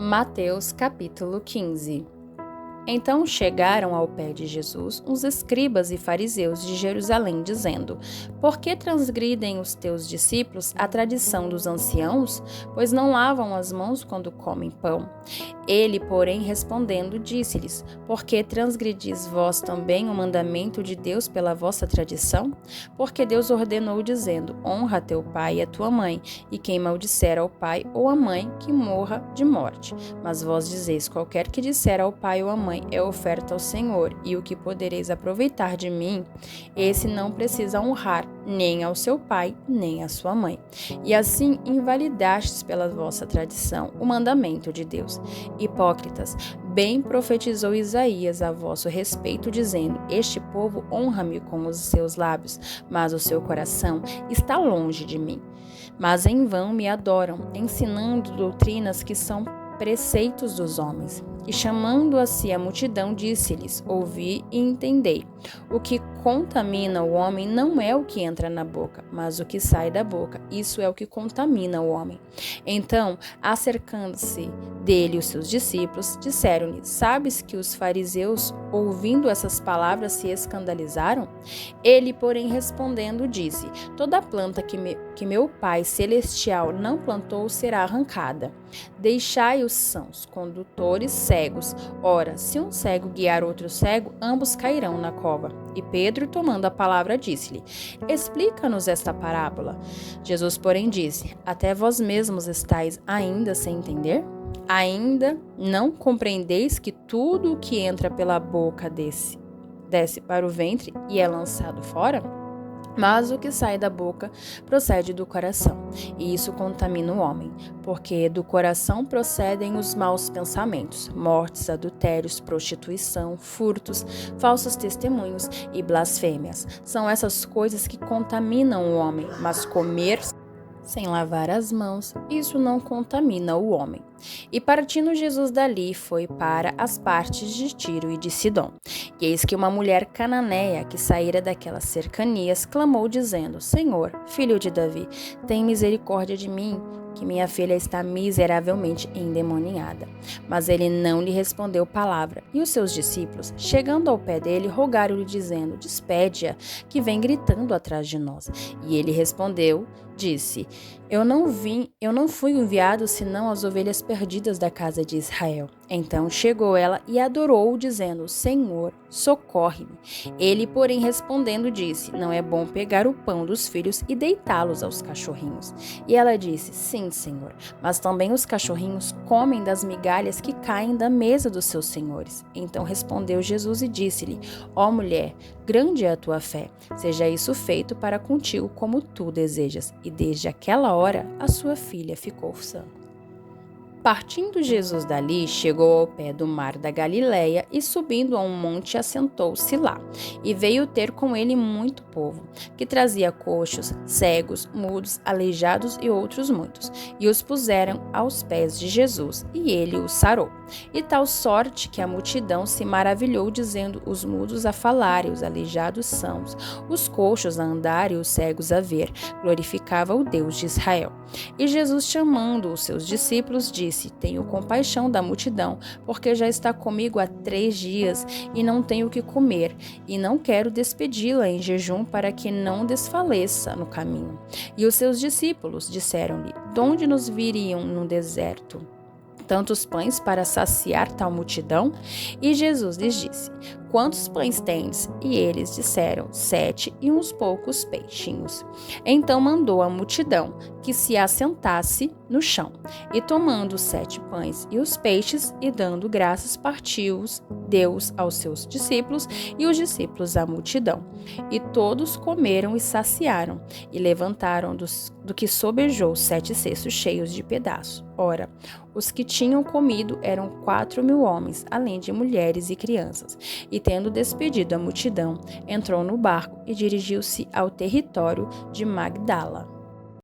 Mateus capítulo 15. Então chegaram ao pé de Jesus uns escribas e fariseus de Jerusalém, dizendo: Por que transgridem os teus discípulos a tradição dos anciãos, pois não lavam as mãos quando comem pão? Ele, porém, respondendo, disse-lhes: Por que transgredis vós também o mandamento de Deus pela vossa tradição? Porque Deus ordenou, dizendo: Honra teu pai e a tua mãe, e quem maldisser ao pai ou à mãe, que morra de morte. Mas vós dizeis: Qualquer que disser ao pai ou à mãe, é oferta ao Senhor, e o que podereis aproveitar de mim, esse não precisa honrar nem ao seu pai, nem à sua mãe. E assim invalidastes pela vossa tradição o mandamento de Deus. Hipócritas, bem profetizou Isaías a vosso respeito, dizendo: Este povo honra-me com os seus lábios, mas o seu coração está longe de mim. Mas em vão me adoram, ensinando doutrinas que são preceitos dos homens. E chamando a si a multidão, disse-lhes: Ouvi e entendei. O que contamina o homem não é o que entra na boca, mas o que sai da boca. Isso é o que contamina o homem. Então, acercando-se dele os seus discípulos, disseram-lhe: Sabes que os fariseus, ouvindo essas palavras, se escandalizaram? Ele, porém, respondendo, disse: Toda planta que meu Pai Celestial não plantou será arrancada. Deixai os sãos condutores cegos. Ora, se um cego guiar outro cego, ambos cairão na cova. E Pedro, tomando a palavra, disse-lhe: Explica-nos esta parábola. Jesus, porém, disse: Até vós mesmos estáis ainda sem entender? Ainda não compreendeis que tudo o que entra pela boca desce para o ventre e é lançado fora? Mas o que sai da boca procede do coração, e isso contamina o homem, porque do coração procedem os maus pensamentos, mortes, adultérios, prostituição, furtos, falsos testemunhos e blasfêmias. São essas coisas que contaminam o homem, mas comer sem lavar as mãos, isso não contamina o homem. E partindo Jesus dali, foi para as partes de Tiro e de Sidom. E eis que uma mulher cananeia, que saíra daquelas cercanias, clamou dizendo: Senhor, filho de Davi, tem misericórdia de mim, que minha filha está miseravelmente endemoniada. Mas ele não lhe respondeu palavra. E os seus discípulos, chegando ao pé dele, rogaram-lhe dizendo: Despede-a, que vem gritando atrás de nós. E ele respondeu, disse: Eu não fui enviado senão às ovelhas perdidas da casa de Israel. Então chegou ela e adorou-o, dizendo: Senhor, socorre-me. Ele, porém, respondendo, disse: Não é bom pegar o pão dos filhos e deitá-los aos cachorrinhos. E ela disse: Sim, Senhor, mas também os cachorrinhos comem das migalhas que caem da mesa dos seus senhores. Então respondeu Jesus e disse-lhe: Ó mulher, grande é a tua fé, seja isso feito para contigo como tu desejas. E desde aquela hora a sua filha ficou sã. Partindo Jesus dali, chegou ao pé do mar da Galileia e, subindo a um monte, assentou-se lá. E veio ter com ele muito povo, que trazia coxos, cegos, mudos, aleijados e outros muitos. E os puseram aos pés de Jesus, e ele os sarou. E tal sorte que a multidão se maravilhou, dizendo: Os mudos a falar e os aleijados sãos, os coxos a andar e os cegos a ver. Glorificava o Deus de Israel. E Jesus, chamando os seus discípulos, disse: Tenho compaixão da multidão, porque já está comigo há 3 dias e não tenho o que comer, e não quero despedi-la em jejum para que não desfaleça no caminho. E os seus discípulos disseram-lhe: De onde nos viriam no deserto tantos pães para saciar tal multidão? E Jesus lhes disse: Quantos pães tendes? E eles disseram: 7 e uns poucos peixinhos. Então mandou a multidão que se assentasse no chão. E tomando os 7 pães e os peixes, e dando graças, partiu-os, deu-os aos seus discípulos, e os discípulos à multidão. E todos comeram e saciaram, e levantaram do que sobejou 7 cestos cheios de pedaços. Ora, os que tinham comido eram 4.000 homens, além de mulheres e crianças. E tendo despedido a multidão, entrou no barco e dirigiu-se ao território de Magdala.